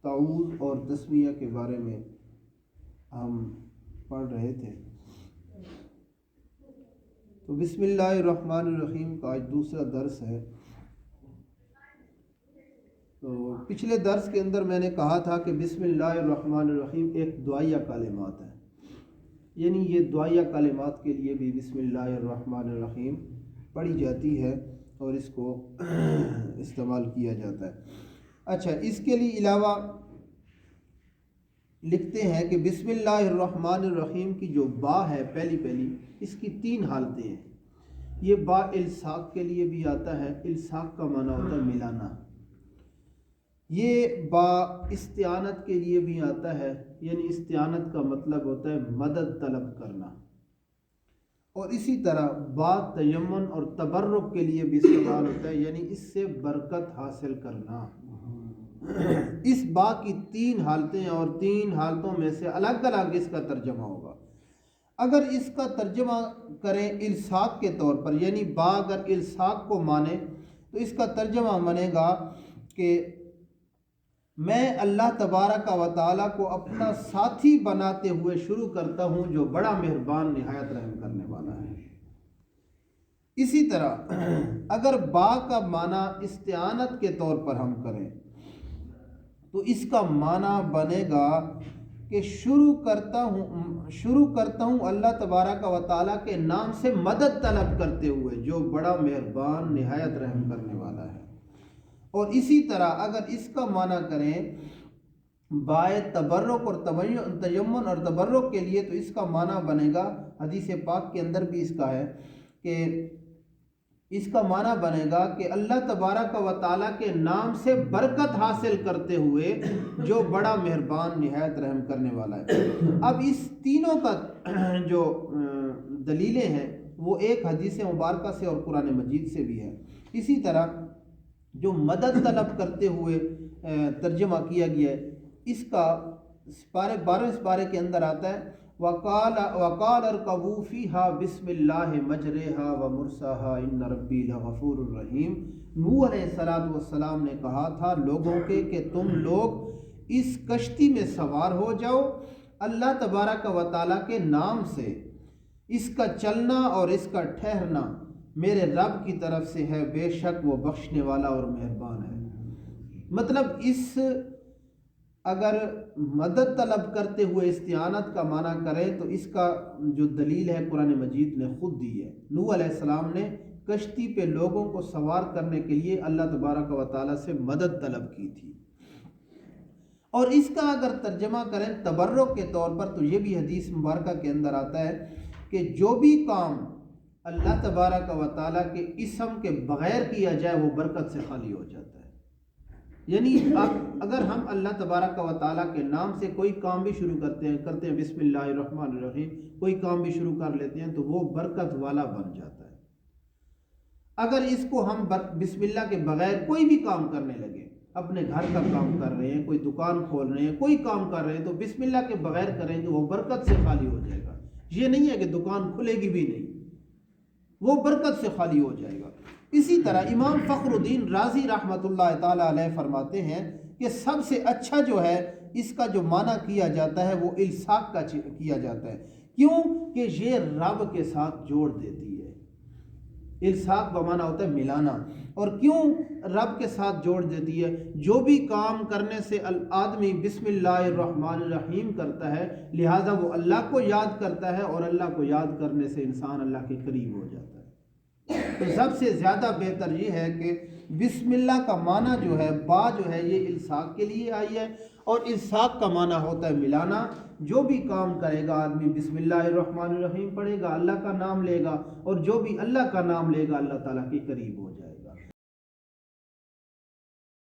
تعوذ اور تسمیہ کے بارے میں ہم پڑھ رہے تھے. تو بسم اللہ الرحمن الرحیم کا آج دوسرا درس ہے. تو پچھلے درس کے اندر میں نے کہا تھا کہ بسم اللہ الرحمن الرحیم ایک دعائیہ کلمات ہے، یعنی یہ دعائیہ کلمات کے لیے بھی بسم اللہ الرحمن الرحیم پڑھی جاتی ہے اور اس کو استعمال کیا جاتا ہے. اچھا، اس کے لیے علاوہ لکھتے ہیں کہ بسم اللہ الرحمن الرحیم کی جو با ہے پہلی اس کی 3 حالتیں ہیں. یہ با الصاق کے لیے بھی آتا ہے، الصاق کا معنی ہوتا ہے ملانا. یہ با استعانت کے لیے بھی آتا ہے، یعنی استعانت کا مطلب ہوتا ہے مدد طلب کرنا. اور اسی طرح با تیمن اور تبرک کے لیے بھی استعمال ہوتا ہے، یعنی اس سے برکت حاصل کرنا. اس با کی 3 حالتیں ہیں اور 3 حالتوں میں سے الگ الگ اس کا ترجمہ ہوگا. اگر اس کا ترجمہ کریں الصاق کے طور پر، یعنی با اگر الصاق کو مانے تو اس کا ترجمہ بنے گا کہ میں اللہ تبارک و تعالیٰ کو اپنا ساتھی بناتے ہوئے شروع کرتا ہوں جو بڑا مہربان نہایت رحم کرنے والا ہے. اسی طرح اگر با کا معنی استعانت کے طور پر ہم کریں تو اس کا معنی بنے گا کہ شروع کرتا ہوں اللہ تبارک و تعالیٰ کے نام سے مدد طلب کرتے ہوئے جو بڑا مہربان نہایت رحم کرنے والا ہے. اور اسی طرح اگر اس کا معنی کریں بائے تبرک اور تیمن اور تبرک کے لیے تو اس کا معنی بنے گا، حدیث پاک کے اندر بھی اس کا ہے کہ اس کا معنی بنے گا کہ اللہ تبارک و تعالیٰ کے نام سے برکت حاصل کرتے ہوئے جو بڑا مہربان نہایت رحم کرنے والا ہے. اب اس تینوں کا جو دلیلیں ہیں وہ ایک حدیث مبارکہ سے اور قرآن مجید سے بھی ہے. اسی طرح جو مدد طلب کرتے ہوئے ترجمہ کیا گیا ہے اس کا 12 سپارے کے اندر آتا ہے وَقَالَ ارْكَبُوا فِيهَا بِسْمِ اللَّهِ مَجْرَاهَا وَمُرْسَاهَا إِنَّ رَبِّي لَغَفُورٌ رَحِيمٌ. نوح علیہ السلام نے کہا تھا لوگوں کے کہ تم لوگ اس کشتی میں سوار ہو جاؤ اللہ تبارک و تعالیٰ کے نام سے، اس کا چلنا اور اس کا ٹھہرنا میرے رب کی طرف سے ہے، بے شک وہ بخشنے والا اور مہربان ہے. مطلب اس اگر مدد طلب کرتے ہوئے استعانت کا معنی کریں تو اس کا جو دلیل ہے قرآن مجید نے خود دی ہے. نوح علیہ السلام نے کشتی پہ لوگوں کو سوار کرنے کے لیے اللہ تبارک و تعالیٰ سے مدد طلب کی تھی. اور اس کا اگر ترجمہ کریں تبرک کے طور پر تو یہ بھی حدیث مبارکہ کے اندر آتا ہے کہ جو بھی کام اللہ تبارک و تعالیٰ کے اسم کے بغیر کیا جائے وہ برکت سے خالی ہو جاتا ہے. یعنی اگر ہم اللہ تبارک و تعالیٰ کے نام سے کوئی کام بھی شروع کرتے ہیں بسم اللہ الرحمن الرحیم کوئی کام بھی شروع کر لیتے ہیں تو وہ برکت والا بن جاتا ہے. اگر اس کو ہم بسم اللہ کے بغیر کوئی بھی کام کرنے لگے، اپنے گھر کا کام کر رہے ہیں، کوئی دکان کھول رہے ہیں، کوئی کام کر رہے ہیں تو بسم اللہ کے بغیر کریں گے وہ برکت سے خالی ہو جائے گا. یہ نہیں ہے کہ دکان کھلے گی بھی نہیں، وہ برکت سے خالی ہو جائے گا. اسی طرح امام فخر الدین رازی رحمۃ اللہ تعالی علیہ فرماتے ہیں کہ سب سے اچھا جو ہے اس کا جو معنی کیا جاتا ہے وہ الصاق کا کیا جاتا ہے. کیوں کہ یہ رب کے ساتھ جوڑ دیتی ہے. الصاق کا معنی ہوتا ہے ملانا. اور کیوں رب کے ساتھ جوڑ دیتی ہے؟ جو بھی کام کرنے سے آدمی بسم اللہ الرحمن الرحیم کرتا ہے لہٰذا وہ اللہ کو یاد کرتا ہے اور اللہ کو یاد کرنے سے انسان اللہ کے قریب ہو جاتا ہے. تو سب سے زیادہ بہتر یہ ہے کہ بسم اللہ کا معنی جو ہے با جو ہے یہ الصاق کے لیے آئی ہے اور الصاق کا معنی ہوتا ہے ملانا. جو بھی کام کرے گا آدمی بسم اللہ الرحمن الرحیم پڑھے گا، اللہ کا نام لے گا اور جو بھی اللہ کا نام لے گا اللہ تعالیٰ کے قریب ہو جائے گا.